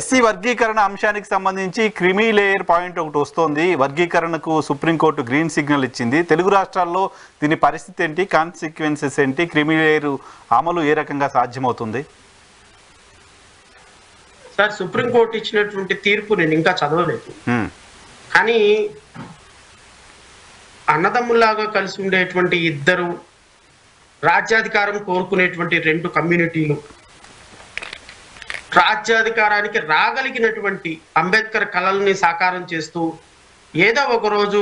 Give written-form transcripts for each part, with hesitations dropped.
SC వర్గీకరణ అంశానికి సంబంధించి క్రిమీ లేయర్ పాయింట్ ఒకటి వస్తోంది. వర్గీకరణకు సుప్రీంకోర్టు గ్రీన్ సిగ్నల్ ఇచ్చింది. తెలుగు రాష్ట్రాల్లో దీని పరిస్థితి ఏంటి, కాన్సిక్వెన్సెస్ ఏంటి, క్రిమీ లేయర్ అమలు ఏ రకంగా సాధ్యమవుతుంది? సార్, సుప్రీంకోర్టు ఇచ్చినటువంటి తీర్పు నేను ఇంకా చదవలేదు. కానీ అన్నదమ్ముల్లాగా కలిసి ఉండేటువంటి ఇద్దరు రాజ్యాధికారం కోరుకునేటువంటి రెండు కమ్యూనిటీలు రాజ్యాధికారానికి రాగలిగినటువంటి అంబేద్కర్ కళల్ని సాకారం చేస్తూ ఏదో ఒక రోజు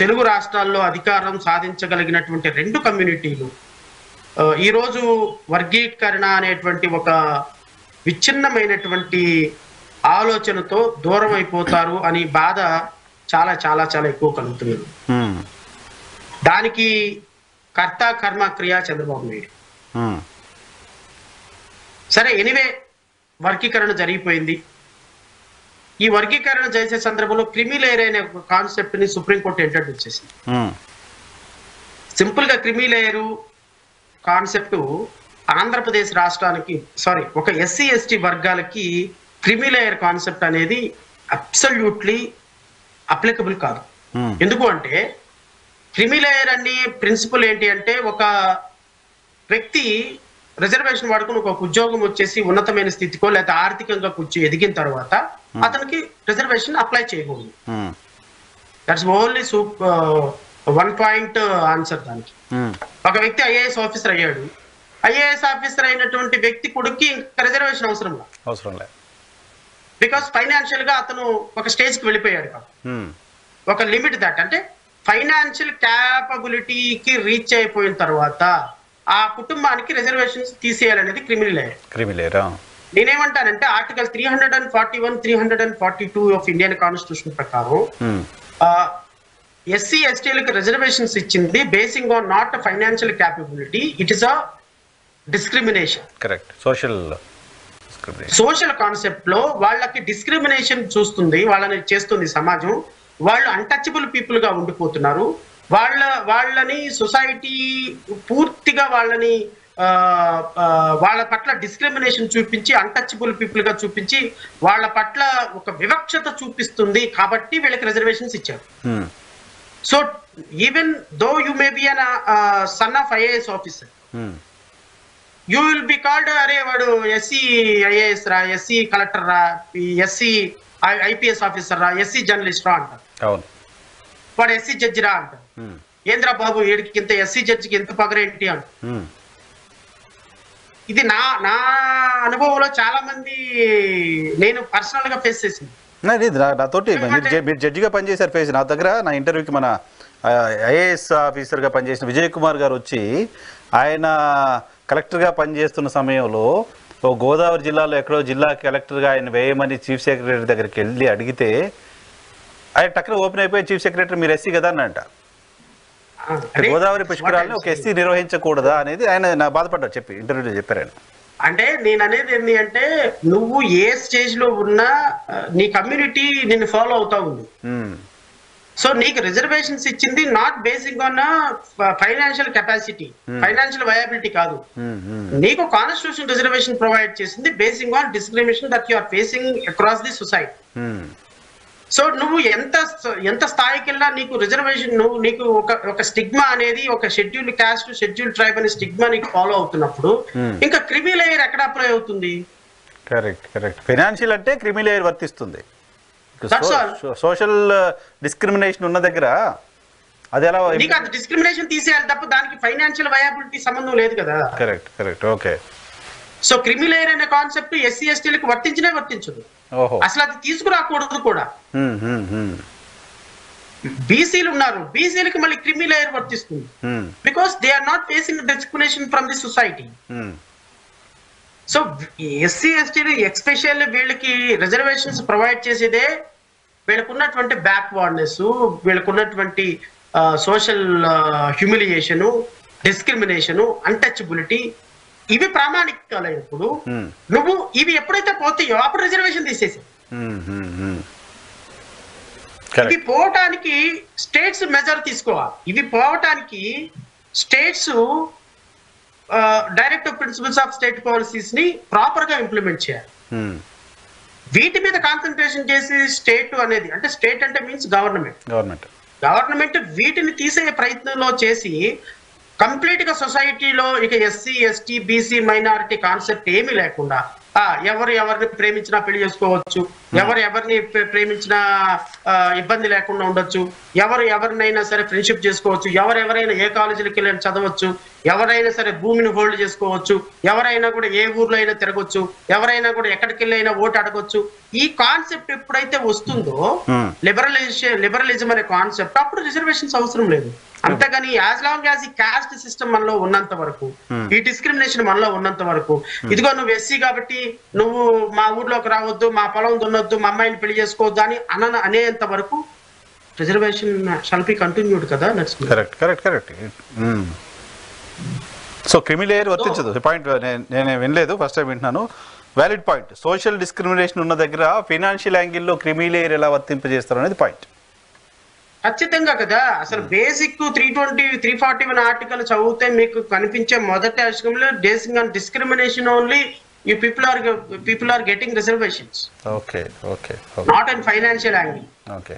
తెలుగు రాష్ట్రాల్లో అధికారం సాధించగలిగినటువంటి రెండు కమ్యూనిటీలు ఈరోజు వర్గీకరణ అనేటువంటి ఒక విచ్ఛిన్నమైనటువంటి ఆలోచనతో దూరం అయిపోతారు అని బాధ చాలా చాలా చాలా ఎక్కువ కలుగుతుంది. దానికి కర్త కర్మ క్రియ చంద్రబాబు నాయుడు. సరే, ఎనివే వర్గీకరణ జరిగిపోయింది. ఈ వర్గీకరణ చేసే సందర్భంలో క్రిమీ లేయర్ అనే కాన్సెప్ట్ ని సుప్రీంకోర్టు ఇంట్రడ్యూస్ చేసింది. సింపుల్ గా క్రిమీ లేయర్ కాన్సెప్ట్ ఆంధ్రప్రదేశ్ రాష్ట్రానికి ఒక ఎస్సీ ఎస్టీ వర్గాలకి క్రిమీ లేయర్ కాన్సెప్ట్ అనేది అబ్సల్యూట్లీ అప్లికబుల్ కాదు. ఎందుకు అంటే క్రిమీ లేయర్ అనే ప్రిన్సిపల్ ఏంటి అంటే, ఒక వ్యక్తి రిజర్వేషన్ వాడుకుని ఒక ఉద్యోగం వచ్చేసి ఉన్నతమైన స్థితికో లేదా ఆర్థికంగా కూర్చి ఎదిగిన తర్వాత అతనికి రిజర్వేషన్ అప్లై చేయకూడదు. దట్స్ ఓన్లీ 1 పాయింట్ ఆన్సర్ దానికి. ఒక వ్యక్తి ఐఏఎస్ ఆఫీసర్ అయ్యాడు. ఐఏఎస్ ఆఫీసర్ అయినటువంటి వ్యక్తి కొడుక్కి రిజర్వేషన్ అవసరం లేదు. బికాస్ ఫైనాన్షియల్ గా అతను ఒక స్టేజ్ కి వెళ్ళిపోయాడు. ఒక లిమిట్ దట్ అంటే ఫైనాన్షియల్ క్యాపబిలిటీకి రీచ్ అయిపోయిన తర్వాత ఆ కుటుంబానికి రిజర్వేషన్స్ తీసేయాలనేది క్రిమీ లేయర్. నేనేమంటానంటే ఆర్టికల్ 341, 342 ఆఫ్ ఇండియన్ కాన్స్టిట్యూషన్ ప్రకారం ఎస్సీ ఎస్టీలకు రిజర్వేషన్స్ ఇచ్చింది basing on not financial capability, it is a discrimination. Correct. Social concept లో వాళ్ళకి డిస్క్రిమినేషన్ చూస్తుంది, వాళ్ళని చేస్తుంది సమాజం. వాళ్ళు అన్టచబుల్ పీపుల్ గా ఉండిపోతున్నారు. వాళ్ళని సొసైటీ పూర్తిగా వాళ్ళ పట్ల డిస్క్రిమినేషన్ చూపించి, అన్టచబుల్ పీపుల్ గా చూపించి వాళ్ళ పట్ల ఒక వివక్షత చూపిస్తుంది. కాబట్టి వీళ్ళకి రిజర్వేషన్స్ ఇచ్చారు. So even though you may be an son of IAS officer, you will be called, అరే వాడు ఎస్సీ ఐఏఎస్ రా, ఎస్సీ కలెక్టర్ రా, ఎస్సీ ఐపీఎస్ ఆఫీసర్ రా, ఎస్సీ జర్నలిస్ట్ రా అంటారు. వాడు ఎస్సీ జడ్జి రా అంటారు. ఏంద్రా బాబు వీడికి ఇంత ఎస్సీ జడ్జికి ఎంత పగరేంటి అంట. ఇది నా అనుభవంలో చాలా మంది నేను పర్సనల్ గా ఫేస్ చేసింది. నాతోటి మీరు జడ్జిగా పనిచేశారు ఫేస్. నా దగ్గర నా ఇంటర్వ్యూకి మన ఐఏఎస్ ఆఫీసర్గా పనిచేసిన విజయ్ కుమార్ గారు వచ్చి, ఆయన కలెక్టర్గా పనిచేస్తున్న సమయంలో గోదావరి జిల్లాలో ఎక్కడో జిల్లా కలెక్టర్గా ఆయన వేయమని చీఫ్ సెక్రటరీ దగ్గరికి వెళ్ళి అడిగితే ఆయన టక్కన ఓపెన్ అయిపోయి, చీఫ్ సెక్రటరీ మీరు ఎస్సీ కదా అనంట. గోదావరి పుష్కరాలని ఒక ఎస్సీ నిర్వహించకూడదా అనేది ఆయన నా బాధపడ్డారు, చెప్పి ఇంటర్వ్యూలో చెప్పారు ఆయన. అంటే నేను అనేది ఏంటి అంటే, నువ్వు ఏ స్టేజ్ లో ఉన్నా నీ కమ్యూనిటీ నిన్ను ఫాలో అవుతా ఉంది. సో నీకు రిజర్వేషన్స్ ఇచ్చింది not basing on financial capacity, financial viability కాదు. నీకు కాన్స్టిట్యూషన్ రిజర్వేషన్ ప్రొవైడ్ చేసింది basing on discrimination that you are facing across the society. So నువ్వు ఎంత స్థాయికి వెళ్ళా నీకు రిజర్వేషన్, నీకు ఒక స్టిగ్మా అనేది, ఒక షెడ్యూల్ కాస్ట్, షెడ్యూల్ ట్రైబ్ అనే స్టిగ్మా నీకు ఫాలో అవుతున్నప్పుడు ఇంకా క్రిమీ లేయర్ ఎక్కడ అప్లై అవుతుంది? కరెక్ట్. ఫైనాన్షియల్ అంటే క్రిమీ లేయర్ వర్తిస్తుంది. సోషల్ డిస్క్రిమినేషన్ ఉన్న దగ్గర అది ఎలా? నీకు అది డిస్క్రిమినేషన్ తీసేయాలి తప్ప దానికి ఫైనాన్షియల్ వయబిలిటీ సంబంధం లేదు కదా. Correct. Okay. So creamy layer అనే కాన్సెప్ట్ ఎస్సీ ఎస్టీలకు వర్తించదు. అసలు అది తీసుకురాకూడదు కూడా. బీసీలు ఉన్నారు, బీసీలకి మళ్ళీ క్రిమీ లేయర్ వర్తిస్తుంది. Because they are not facing discrimination from the society. So SC ఎస్టీలు ఎక్స్పెషల్ వీళ్ళకి రిజర్వేషన్స్ ప్రొవైడ్ చేసేదే వీళ్ళకున్నటువంటి బ్యాక్వర్డ్నెస్, వీళ్ళకున్నటువంటి సోషల్ హ్యూమిలియేషను, డిస్క్రిమినేషను, అన్టచబిలిటీ, ఇవి ప్రామాణికాలైనప్పుడు నువ్వు ఇవి ఎప్పుడైతే పోతాయో అప్పుడు రిజర్వేషన్ తీసేసి. ఇవి పోవటానికి స్టేట్స్ మెజర్ తీసుకోవాలి. ఇవి పోవటానికి states directive principles of state policies ని ప్రాపర్ గా ఇంప్లిమెంట్ చేయాలి. వీటి మీద కాన్సన్ట్రేషన్ చేసి స్టేట్ అనేది, అంటే స్టేట్ అంటే మీన్స్ గవర్నమెంట్ వీటిని తీసే ప్రయత్నంలో చేసి కంప్లీట్ గా సొసైటీలో ఇక SC ST BC minority concept ఏమీ లేకుండా ఎవరిని ప్రేమించినా పెళ్లి చేసుకోవచ్చు, ఎవరిని ప్రేమించినా ఇబ్బంది లేకుండా ఉండొచ్చు, ఎవరినైనా సరే ఫ్రెండ్షిప్ చేసుకోవచ్చు, ఎవరైనా ఏ కాలేజీలకు వెళ్ళి చదవచ్చు, ఎవరైనా సరే భూమిని హోల్డ్ చేసుకోవచ్చు, ఎవరైనా కూడా ఏ ఊర్లో అయినా తిరగొచ్చు, ఎవరైనా కూడా ఎక్కడికి వెళ్ళి అయినా ఓటు అడగొచ్చు. ఈ కాన్సెప్ట్ ఎప్పుడైతే వస్తుందో లిబరలిజం అనే కాన్సెప్ట్, అప్పుడు రిజర్వేషన్స్ అవసరం లేదు. అంతేగాని యాజ్ లాంగ్ యాజ్ ఈ కాస్ట్ సిస్టమ్ మనలో ఉన్నంత వరకు, ఈ డిస్క్రిమినేషన్ మనలో ఉన్నంత వరకు, ఇదిగో నువ్వు ఎస్సీ కాబట్టి నువ్వు మా ఊర్లోకి రావద్దు, మా పొలం దున్నొద్దు, మా అమ్మాయిని పెళ్లి చేసుకోవద్దు అని అనేంత వరకు రిజర్వేషన్ షాల్ బి కంటిన్యూడ్ కదా. కరెక్ట్. సో క్రిమిలేయర్ వర్తించదు పాయింట్ నేను వినలేదు, ఫస్ట్ టైం వింటున్నాను. Valid point. సోషల్ డిస్క్రిమినేషన్ ఉన్న దగ్గర ఫైనాన్షియల్ యాంగిల్లో క్రిమిలేయర్ ఎలా వర్తింపజేస్తారు అనేది పాయింట్. ఖచ్చితంగా కదా. అసలు బేసిక్ 341 ఆర్టికల్ చదివితే మీకు కనిపించే మొదటి విషయంలో basing on discrimination only you people are getting reservations, okay not in financial angle. Okay.